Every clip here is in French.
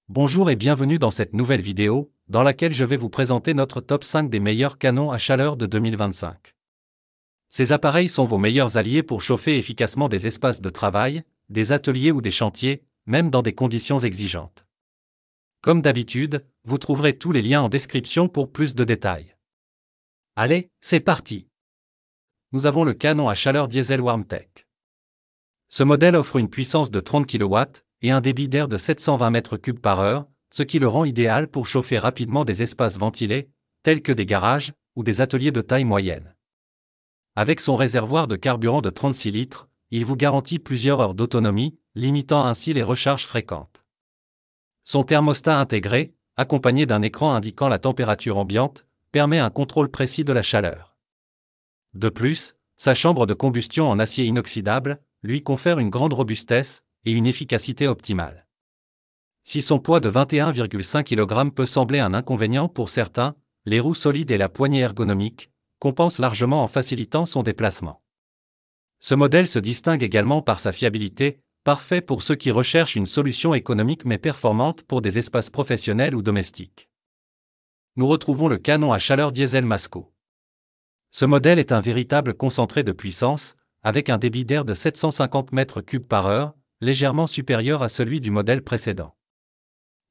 Bonjour et bienvenue dans cette nouvelle vidéo, dans laquelle je vais vous présenter notre top 5 des meilleurs canons à chaleur de 2025. Ces appareils sont vos meilleurs alliés pour chauffer efficacement des espaces de travail, des ateliers ou des chantiers, même dans des conditions exigeantes. Comme d'habitude, vous trouverez tous les liens en description pour plus de détails. Allez, c'est parti! Nous avons le canon à chaleur diesel Warmtech. Ce modèle offre une puissance de 30 kW et un débit d'air de 720 m3 par heure, ce qui le rend idéal pour chauffer rapidement des espaces ventilés, tels que des garages ou des ateliers de taille moyenne. Avec son réservoir de carburant de 36 litres, il vous garantit plusieurs heures d'autonomie, limitant ainsi les recharges fréquentes. Son thermostat intégré, accompagné d'un écran indiquant la température ambiante, permet un contrôle précis de la chaleur. De plus, sa chambre de combustion en acier inoxydable lui confère une grande robustesse et une efficacité optimale. Si son poids de 21,5 kg peut sembler un inconvénient pour certains, les roues solides et la poignée ergonomique compensent largement en facilitant son déplacement. Ce modèle se distingue également par sa fiabilité, parfait pour ceux qui recherchent une solution économique mais performante pour des espaces professionnels ou domestiques. Nous retrouvons le canon à chaleur diesel Masco. Ce modèle est un véritable concentré de puissance, avec un débit d'air de 750 m3 par heure, légèrement supérieur à celui du modèle précédent.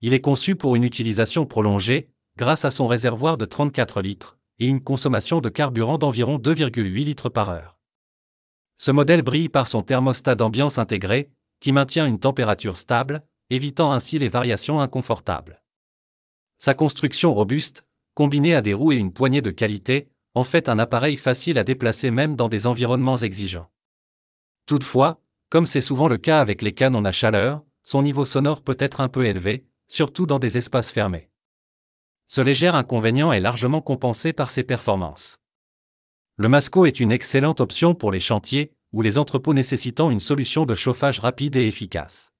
Il est conçu pour une utilisation prolongée, grâce à son réservoir de 34 litres, et une consommation de carburant d'environ 2,8 litres par heure. Ce modèle brille par son thermostat d'ambiance intégré, qui maintient une température stable, évitant ainsi les variations inconfortables. Sa construction robuste, combinée à des roues et une poignée de qualité, en fait un appareil facile à déplacer même dans des environnements exigeants. Toutefois, comme c'est souvent le cas avec les canons à chaleur, son niveau sonore peut être un peu élevé, surtout dans des espaces fermés. Ce léger inconvénient est largement compensé par ses performances. Le Masco est une excellente option pour les chantiers ou les entrepôts nécessitant une solution de chauffage rapide et efficace.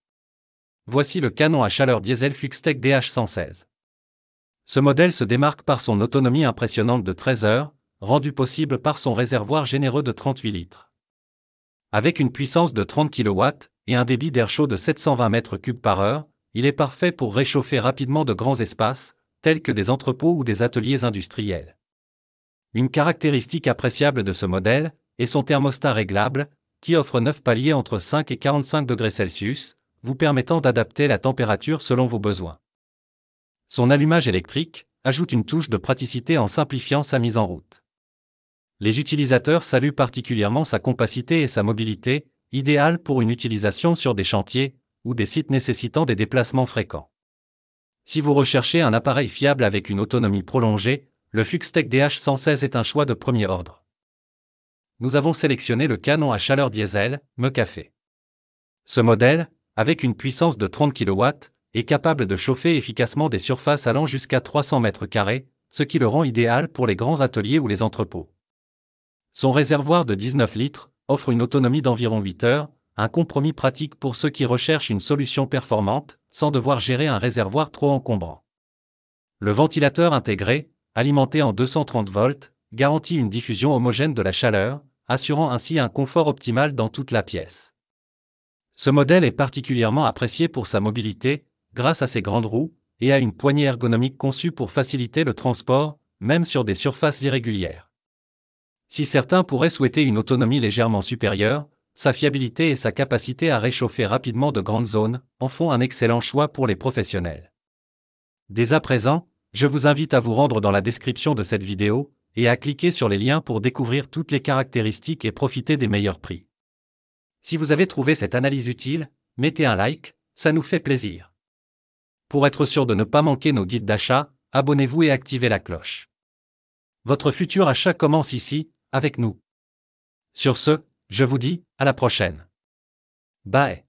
Voici le canon à chaleur diesel Fuxtech DH116. Ce modèle se démarque par son autonomie impressionnante de 13 heures, rendue possible par son réservoir généreux de 38 litres. Avec une puissance de 30 kW et un débit d'air chaud de 720 m3 par heure, il est parfait pour réchauffer rapidement de grands espaces, tels que des entrepôts ou des ateliers industriels. Une caractéristique appréciable de ce modèle est son thermostat réglable, qui offre 9 paliers entre 5 et 45 degrés Celsius, vous permettant d'adapter la température selon vos besoins. Son allumage électrique ajoute une touche de praticité en simplifiant sa mise en route. Les utilisateurs saluent particulièrement sa compacité et sa mobilité, idéale pour une utilisation sur des chantiers ou des sites nécessitant des déplacements fréquents. Si vous recherchez un appareil fiable avec une autonomie prolongée, le Fuxtech DH116 est un choix de premier ordre. Nous avons sélectionné le canon à chaleur diesel, MeCafé. Ce modèle, avec une puissance de 30 kW, est capable de chauffer efficacement des surfaces allant jusqu'à 300 m², ce qui le rend idéal pour les grands ateliers ou les entrepôts. Son réservoir de 19 litres offre une autonomie d'environ 8 heures, un compromis pratique pour ceux qui recherchent une solution performante, sans devoir gérer un réservoir trop encombrant. Le ventilateur intégré, alimenté en 230 volts, garantit une diffusion homogène de la chaleur, assurant ainsi un confort optimal dans toute la pièce. Ce modèle est particulièrement apprécié pour sa mobilité, grâce à ses grandes roues, et à une poignée ergonomique conçue pour faciliter le transport, même sur des surfaces irrégulières. Si certains pourraient souhaiter une autonomie légèrement supérieure, sa fiabilité et sa capacité à réchauffer rapidement de grandes zones en font un excellent choix pour les professionnels. Dès à présent, je vous invite à vous rendre dans la description de cette vidéo et à cliquer sur les liens pour découvrir toutes les caractéristiques et profiter des meilleurs prix. Si vous avez trouvé cette analyse utile, mettez un like, ça nous fait plaisir. Pour être sûr de ne pas manquer nos guides d'achat, abonnez-vous et activez la cloche. Votre futur achat commence ici, avec nous. Sur ce, je vous dis, à la prochaine. Bye.